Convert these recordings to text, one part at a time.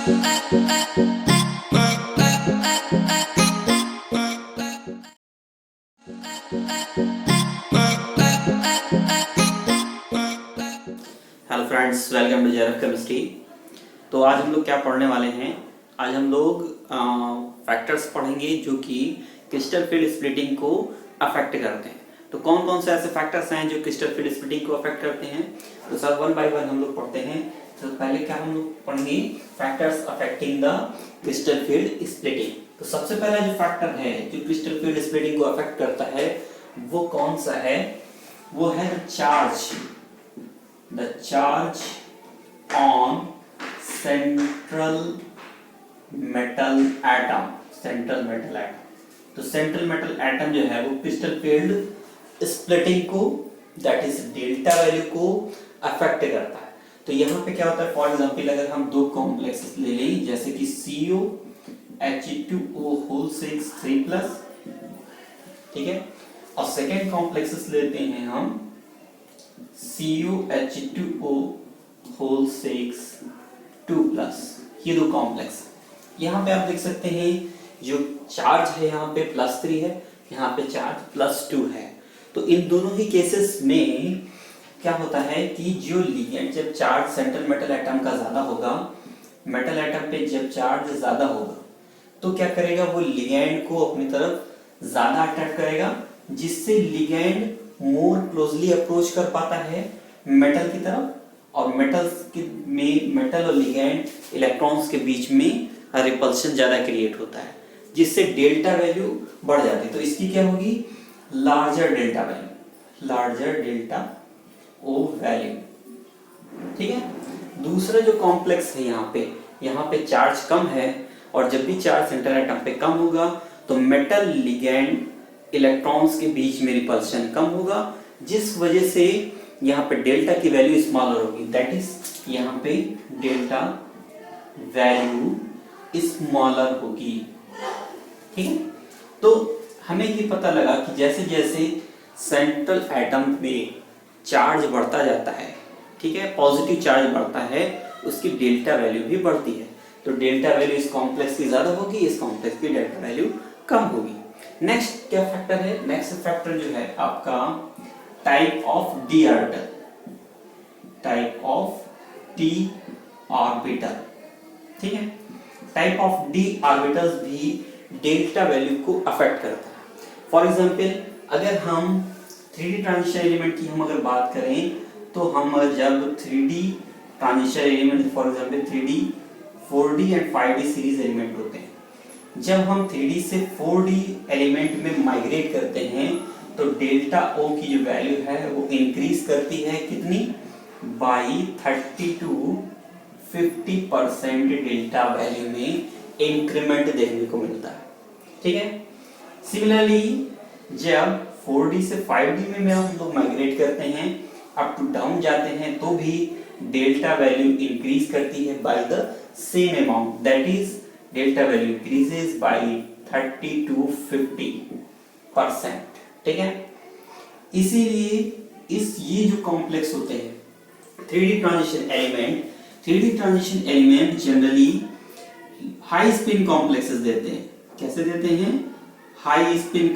Hello friends, welcome to JRF chemistry. तो आज हम लोग क्या पढ़ने वाले हैं? आज हम लोग फैक्टर्स पढ़ेंगे जो कि क्रिस्टल फील्ड स्प्लिटिंग को अफेक्ट करते हैं। तो कौन कौन से ऐसे फैक्टर्स हैं जो क्रिस्टल फील्ड स्प्लिटिंग को अफेक्ट करते हैं? तो सब वन बाय वन हम लोग पढ़ते हैं। तो पहले क्या हम लोग पढ़ेंगे? Factors affecting the crystal field splitting. तो सबसे पहला जो फैक्टर है जो क्रिस्टल फील्ड स्प्लिटिंग को अफेक्ट करता है वो कौन सा है? वो है charge. The charge on central metal atom, central metal atom। तो central metal atom जो है वो क्रिस्टल फील्ड स्प्लिटिंग को, दैट इज डेल्टा वैल्यू को अफेक्ट करता है। तो यहाँ पे क्या होता है? फॉर एग्जांपल अगर हम दो कॉम्प्लेक्सेस ले लें जैसे कि CuH2O होल 6 ठीक है, और सेकेंड कॉम्प्लेक्सेस लेते हैं हम CuH2O होल 6 ये दो कॉम्प्लेक्स। यहाँ पे आप देख सकते हैं जो चार्ज है यहाँ पे +3 है, यहाँ पे चार्ज +2 है। तो इन दोनों ही केसेस में क्या होता है कि जो लिगेंड, जब चार्ज सेंट्रल मेटल एटम का ज्यादा होगा, मेटल एटम पे जब चार्ज ज्यादा होगा तो क्या करेगा? वो लिगेंड को अपनी तरफ ज्यादा अट्रैक्ट करेगा, जिससे लिगेंड मोर क्लोजली अप्रोच कर पाता है मेटल की तरफ, और मेटल और लिगेंड इलेक्ट्रॉन्स के बीच में रिपल्शन ज्यादा क्रिएट होता है, जिससे डेल्टा वैल्यू बढ़ जाती है। तो इसकी क्या होगी? Larger delta value, larger delta O value. ठीक है। दूसरा जो कॉम्प्लेक्स है यहाँ पे चार्ज कम है, और जब भी चार्ज सेंटर एटम पे कम होगा तो मेटल लिगेंड इलेक्ट्रॉन्स के बीच में रिपल्शन कम होगा, जिस वजह से यहाँ पे डेल्टा की वैल्यू स्मॉलर होगी, दैट इज यहाँ पे डेल्टा वैल्यू स्मॉलर होगी। ठीक है। तो हमें ये पता लगा कि जैसे जैसे सेंट्रल एटम में चार्ज बढ़ता जाता है, ठीक है, पॉजिटिव चार्ज बढ़ता है, उसकी डेल्टा वैल्यू भी बढ़ती है। तो डेल्टा वैल्यू इस कॉम्प्लेक्स की ज्यादा होगी, इस कॉम्प्लेक्स की डेल्टा वैल्यू कम होगी। नेक्स्ट क्या फैक्टर है? नेक्स्ट फैक्टर जो है आपका type of D orbital, type of D orbital. ठीक है। टाइप ऑफ डी ऑर्बिटल्स भी डेल्टा वैल्यू को अफेक्ट करता है। फॉर एग्जांपल अगर हम 3D ट्रांजिशन एलिमेंट की हम अगर बात करें तो हम जब 3D transition element, for example 3D 4D and 5D series element होते हैं, जब हम 3D से 4D एलिमेंट में माइग्रेट करते हैं तो डेल्टा O की जो वैल्यू है वो इंक्रीज करती है, कितनी? बाई 30 to 50% डेल्टा वैल्यू में इंक्रीमेंट देखने को मिलता है। ठीक है। सिमिलरली जब 4D से 5D में हम लोग माइग्रेट करते हैं, अप टू डाउन जाते हैं, तो भी डेल्टा वैल्यू इंक्रीज करती है by the same amount, that is delta value increases by 30 to 50%। ठीक है। इसीलिए ये जो कॉम्प्लेक्स होते हैं 3D transition element generally high spin complexes देते हैं। कैसे देते हैं? High spin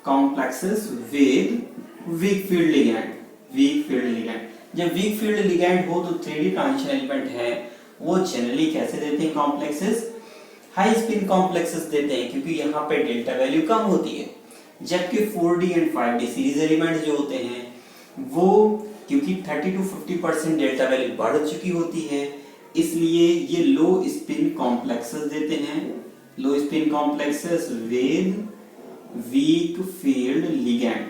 complexes with weak field ligand. जब वीक फील्ड लिगैंड हो तो 3D ट्रांजिशन एलिमेंट है वो जनरली कैसे देते हैं? कॉम्प्लेक्सेस, हाई स्पिन कॉम्प्लेक्सेस देते हैं, क्योंकि यहाँ पे डेल्टा वैल्यू कम होती है। जबकि 4D and 5D series element जो होते हैं वो क्योंकि 30 to 50% डेल्टा वैल्यू बढ़ चुकी होती है, इसलिए ये लो स्पिन कॉम्प्लेक्सेस देते हैं, लो spin complexes with weak field ligand.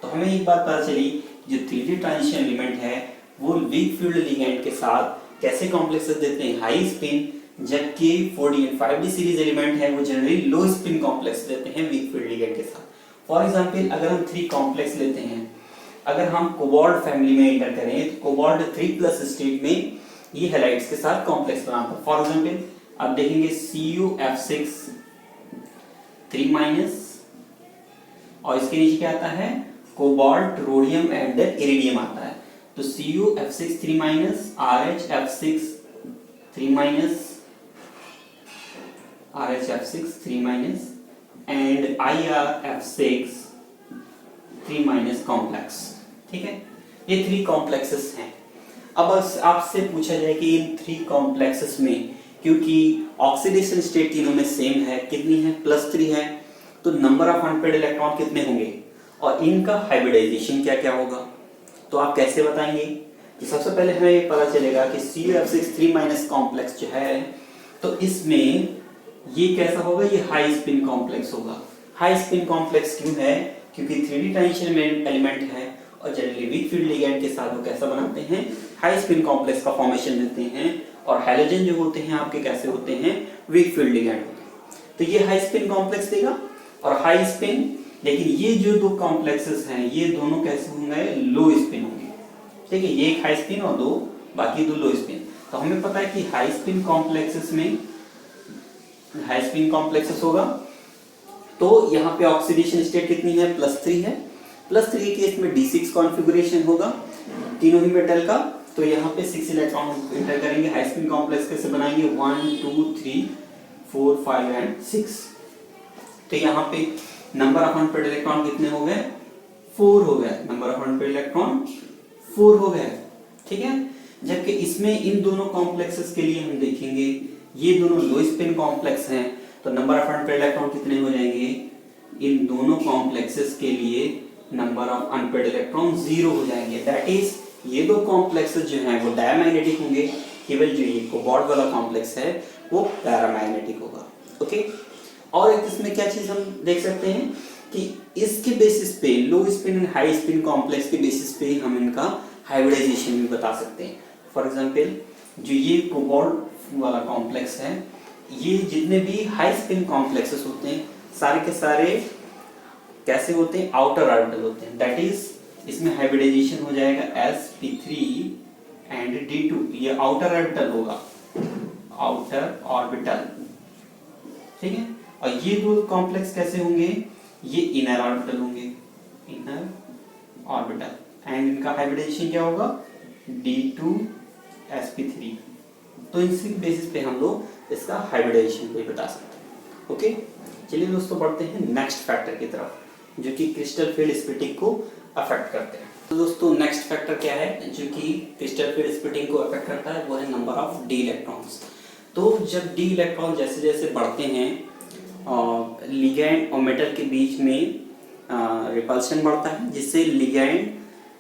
तो हमें एक बात पता चली, जो 3D ट्रांजिशन एलिमेंट है वो वीक फील्ड लिगैंड के साथ कैसे कॉम्प्लेक्सेस देते हैं? हाई स्पिन, जबकि 4D and 5D series element है वो जनरली लो स्पिन कॉम्प्लेक्स देते हैं वीक फील्ड लिगैंड के साथ। फॉर एग्जांपल अगर हम 3 कॉम्प्लेक्स लेते हैं, अगर हम कोबाल्ट फैमिली में एंटर करें तो कोबाल्ट 3+ स्टेट में ये हैलाइड्स के साथ कॉम्प्लेक्स बनाता है। फॉर एग्जांपल आप देखेंगे CuF6 3- और इसके नीचे क्या आता है? कोबाल्ट, रोडियम एंड इरिडियम आता है। तो तो CuF6 3 minus, RHF6 3 minus, RHF6 3 minus and IRF6 3 minus complex. ठीक है, ये 3 कॉम्प्लेक्सेस हैं। अब आपसे पूछा जाए कि इन 3 कॉम्प्लेक्सेस में, क्योंकि ऑक्सीडेशन स्टेट तीनों में सेम है, कितनी है, +3 है, तो नंबर ऑफ अनपेयर्ड इलेक्ट्रॉन कितने होंगे और इनका हाइब्रिडाइजेशन क्या क्या होगा, तो आप कैसे बताएंगे? तो सबसे पहले हमें ये पता चलेगा कि CuF6 3 माइनस कॉम्प्लेक्स जो है, तो इसमें ये कैसा होगा, ये हाई स्पिन कॉम्प्लेक्स होगा। हाई स्पिन कॉम्प्लेक्स क्यों है? क्योंकि 3D ट्रांजिशन में एलिमेंट है और जनरली वीक फील्ड लिगैंड के साथ वो कैसा बनाते हैं, हाई स्पिन कॉम्प्लेक्स का फॉर्मेशन देते हैं। और हैलोजन जो होते हैं आपके कैसे होते हैं, वीक फील्ड लिगैंड होते हैं। तो ये हाई स्पिन कॉम्प्लेक्स देगा और हाई स्पिन, लेकिन ये जो दो कॉम्प्लेक्सेस हैं ये दोनों कैसे होंगे, लो स्पिन होंगे। ठीक है, ये एक हाई स्पिन और दो बाकी दो लो स्पिन। तो हमें पता है कि हाई स्पिन कॉम्प्लेक्सेस में हाई स्पिन कॉम्प्लेक्सेस होगा, तो यहाँ पे ऑक्सीडेशन स्टेट कितनी है, +3 है। +3 के केस में D6 कॉन्फ़िगरेशन होगा तीनों ही मेटल का। तो यहाँ पे 6 इलेक्ट्रॉन एंटर करेंगे। हाई स्पिन कॉम्प्लेक्स कैसे बनाएंगे, 1 2 3 4 5 एंड 6। तो यहाँ पे नंबर ऑफ अनपेयर्ड इलेक्ट्रॉन कितने हो गए, 4 हो गए। नंबर ऑफ अनपेयर्ड इलेक्ट्रॉन 4 हो गए। ठीक है, जबकि इसमें इन दोनों कॉम्प्लेक्सेस के लिए हम देखेंगे, ये दोनों लो स्पिन कॉम्प्लेक्स हैं, तो नंबर ऑफ अनपेयर्ड इलेक्ट्रॉन कितने हो जाएंगे, इन दोनों कॉम्प्लेक्सेस के लिए नंबर ऑफ अनपेयर्ड इलेक्ट्रॉन 0 हो जाएंगे। दैट इज ये दो कॉम्प्लेक्सेस जो हैं वो डायमैग्नेटिक होंगे, केवल जो ये कोबाल्ट वाला कॉम्प्लेक्स है वो पैरामैग्नेटिक होगा। ओके, और एक इसमें क्या चीज हम देख सकते हैं कि इसके बेसिस पे, लो spin and high spin complex के बेसिस पे हम इनका हाइब्रिडाइजेशन भी बता सकते हैं। फॉर एग्जांपल, जो ये कोबाल्ट वाला कॉम्प्लेक्स है, ये जितने भी हाई स्पिन कॉम्प्लेक्सेस होते हैं सारे के सारे कैसे होते हैं, आउटर ऑर्बिटल होते हैं। दैट इज इसमें हाइब्रिडाइजेशन हो जाएगा sp3 एंड d2, ये आउटर ऑर्बिटल होगा, आउटर ऑर्बिटल। ठीक है, और ये दो कॉम्प्लेक्स कैसे होंगे, ये इनर ऑर्बिटल होंगे, इनर ऑर्बिटल, एंड इनका हाइब्रिडाइजेशन क्या होगा, d2 sp3। तो इसी बेसिस पे हम लोग इसका हाइब्रिडाइजेशन भी बता सकते हैं। ओके, चलिए दोस्तों बढ़ते हैं नेक्स्ट फैक्टर की तरफ, जो कि क्रिस्टल फील्ड स्प्लिटिंग को अफेक्ट करते हैं। तो दोस्तों नेक्स्ट फैक्टर क्या है जो कि क्रिस्टल फील्ड स्प्लिटिंग को अफेक्ट करता है, वो है नंबर ऑफ डी इलेक्ट्रॉन्स। तो जब डी इलेक्ट्रॉन जैसे जैसे बढ़ते हैं, लिगैंड और मेटल के बीच में रिपल्शन बढ़ता है, जिससे लिगैंड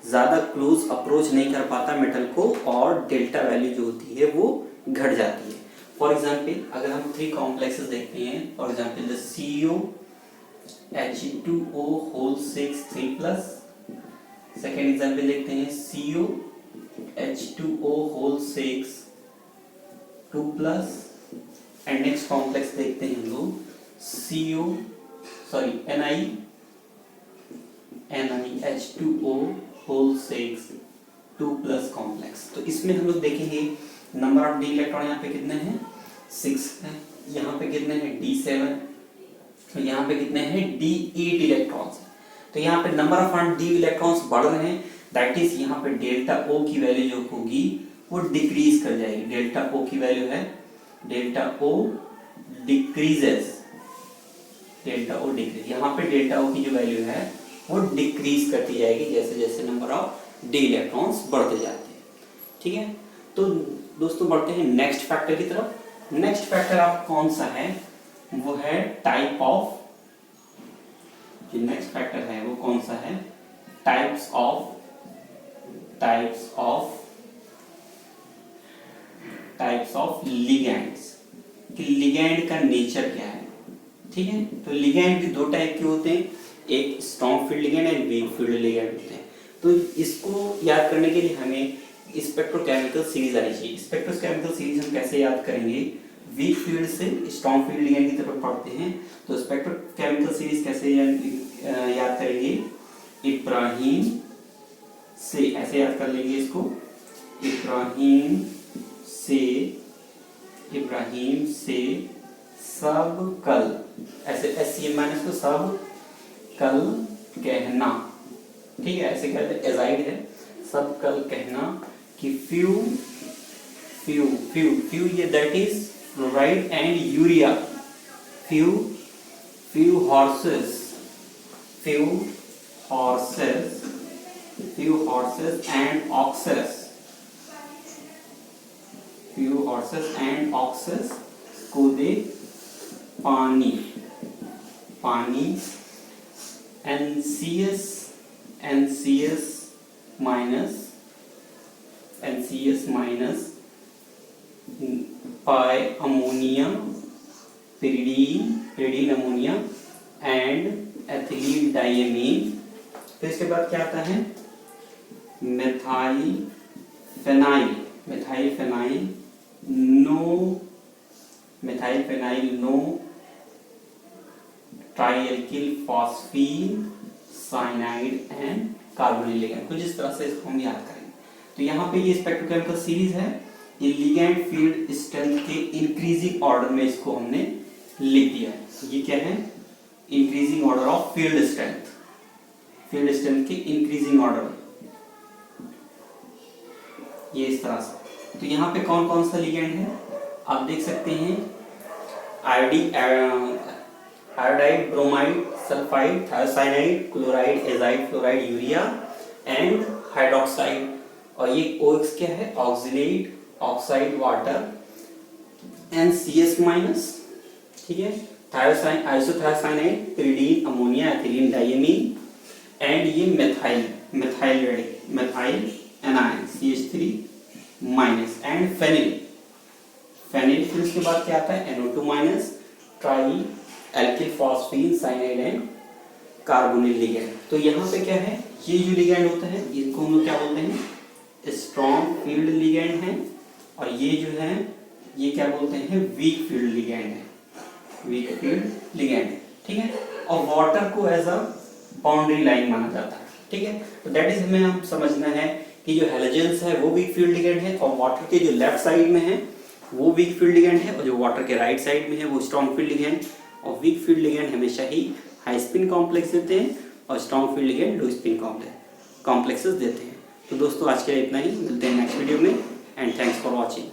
ज़्यादा क्लोज अप्रोच नहीं कर पाता मेटल को, और डेल्टा वैल्यू जो होती है वो घट जाती है। फॉर एग्जाम्पल, अगर हम 3 कॉम्प्लेक्सेस देखते हैं, for example the CuH2O whole 6 3+, second example देखते हैं CuH2O whole 6 2+, and next complex देखते हैं हम लोग NiH2O होल 6 2+ कॉम्प्लेक्स। तो इसमें हम लोग देखेंगे नंबर ऑफ डी इलेक्ट्रॉन यहाँ पे कितने हैं, 6 है। यहाँ पे कितने हैं, D7, तो यहाँ पे कितने हैं, D8 इलेक्ट्रॉन्स। तो यहाँ पे नंबर ऑफ डी इलेक्ट्रॉन्स बढ़ रहे हैं, दैट इज यहाँ पे डेल्टा O की वैल्यू जो होगी वो डिक्रीज कर जाएगी। डेल्टा O की वैल्यू है, delta O decreases, delta O decrease, यहाँ पे डेल्टा O की जो वैल्यू है वो डिक्रीज करती जाएगी जैसे जैसे नंबर ऑफ डी इलेक्ट्रॉन्स बढ़ते जाते हैं। ठीक है, तो दोस्तों बढ़ते हैं नेक्स्ट फैक्टर की तरफ। नेक्स्ट फैक्टर आप कौन सा है, वो है टाइप ऑफ, जो नेक्स्ट फैक्टर है वो कौन सा है, टाइप्स ऑफ लिगैंड्स, कि लिगैंड का नेचर क्या है। ठीक है, तो लिगैंड भी 2 टाइप के होते हैं, एक strong field ligand and weak field ligand होते हैं। तो इसको याद करने के लिए हमें स्पेक्ट्रोकेमिकल सीरीज आनी चाहिए। स्पेक्ट्रोकेमिकल सीरीज हम कैसे याद करेंगे, वीक फील्ड से स्ट्रॉन्ग फील्ड लिगैंड की तरफ पढ़ते हैं, तो स्पेक्ट्रोकेमिकल सीरीज कैसे याद करेंगे, इब्राहीम से, ऐसे याद कर लेंगे इसको, इब्राहीम से सब कल, ऐसे SCM- को सब कल कहना। ठीक है, ऐसे कहते हैं, एजाइड है, सब कल कहना कि फ्यू फ्यू फ्यू फ्यू ये that is fluoride and urea, few few horses, few horses and oxes कूदे पानी NCS minus pi ammonia pyridine ammonia and ethylene diamine. फिर इसके बाद क्या आता है methyl phenyl NO trialkyl phosphine cyanide and carbonyl ligand. कुछ इस तरह से इसको हम याद करेंगे। तो यहाँ पे ये स्पेक्ट्रोकेमिकल सीरीज है, ये लिगैंड फील्ड स्ट्रेंथ के इंक्रीजिंग ऑर्डर में इसको हमने लिख दिया है। ये क्या है increasing order of field strength के इंक्रीजिंग ऑर्डर, ये इस तरह से। तो यहाँ पे कौन कौन सा लिगेंड है आप देख सकते हैं, iodide, bromide, sulphide, thiocyanide, chloride, azide, fluoride, urea and hydroxide. और ये OX क्या है oxalate, oxide water and CS minus, ठीक है, thiocyan isothiocyanide, pyridine ammonia, ethylene diamine and ये methyl anion CH3 minus and phenyl. फिर इसके बाद क्या आता है NO2 minus, tri alkyl phosphine cyanide and carbonyl ligand. तो यहाँ पे क्या है ये जो लिगैंड होता है इनको हम लोग क्या बोलते हैं स्ट्रॉन्ग फील्ड लिगैंड है, और ये जो है ये क्या बोलते हैं वीक फील्ड लिगैंड है, ठीक है। और वाटर को एज अ बाउंड्री लाइन माना जाता है, ठीक है। तो दैट इज हमें हम समझना है कि जो हैलोजेंस है वो वीक फील्ड लिगैंड है, और वाटर के जो लेफ्ट साइड में है वो वीक फील्ड लिगैंड है, और जो वाटर के राइट साइड में है वो स्ट्रॉन्ग फील्ड लिगैंड। और वीक फील्ड लिगैंड हमेशा ही हाई स्पिन कॉम्प्लेक्स देते हैं, और स्ट्रॉन्ग फील्ड लिगैंड लो स्पिन कॉम्प्लेक्सेस देते हैं। तो दोस्तों आज के लिए इतना ही, मिलते हैं नेक्स्ट वीडियो में एंड थैंक्स फॉर वॉचिंग।